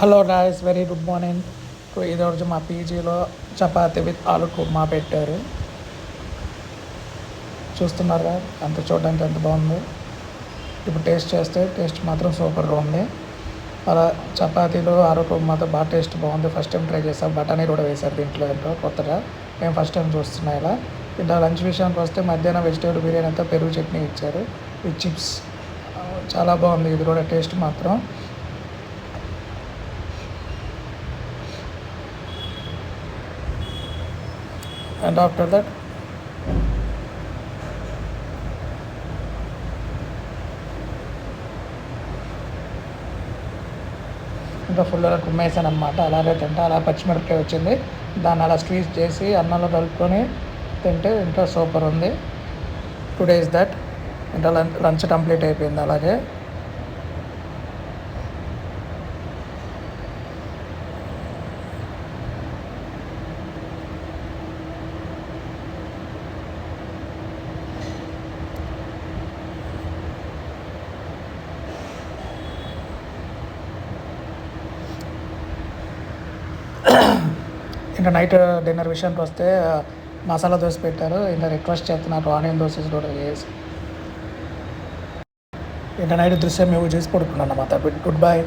Hello guys, very good morning. ఈరోజు మా పీజీలో చపాతి విత్ ఆలు కుర్మా పెట్టారు. చూస్తున్నారా అంత చూడడానికి ఎంత బాగుంది. ఇప్పుడు టేస్ట్ చేస్తే టేస్ట్ మాత్రం సూపర్గా ఉంది. అలా చపాతీలు ఆలు కుర్మాతో బాగా టేస్ట్ బాగుంది. ఫస్ట్ టైం ట్రై చేస్తాం. బఠానీ కూడా వేశారు దీంట్లో ఏంటో కొత్తగా. మేము ఫస్ట్ టైం చూస్తున్నాం ఇలా. ఇలా లంచ్ విషయానికి వస్తే మధ్యాహ్నం వెజిటేబుల్ బిర్యానీ అంతా పెరుగు చట్నీ ఇచ్చారు విత్ చిప్స్. చాలా బాగుంది ఇది కూడా టేస్ట్ మాత్రం. And after that, ఇంకా ఫుల్గా కుమ్మేసాను అనమాట. అలాగే తింటే అలా పచ్చిమిరపకాయ వచ్చింది, దాన్ని అలా స్క్వీజ్ చేసి అన్నంలో కలుపుకొని తింటే ఇంకా సూపర్ ఉంది. 2 days దట్ ఇంకా లంచ్ కంప్లీట్ అయిపోయింది. అలాగే ఇంకా నైట్ డిన్నర్ విషయానికి వస్తే మసాలా దోశ పెట్టారు. ఇంకా రిక్వెస్ట్ చేస్తున్నారు ఆనియన్ దోశ కూడా చేసి. ఇంకా నైట్ దృశ్యం మేము చేసి పడుకున్నాను అన్నమాట. Good bye.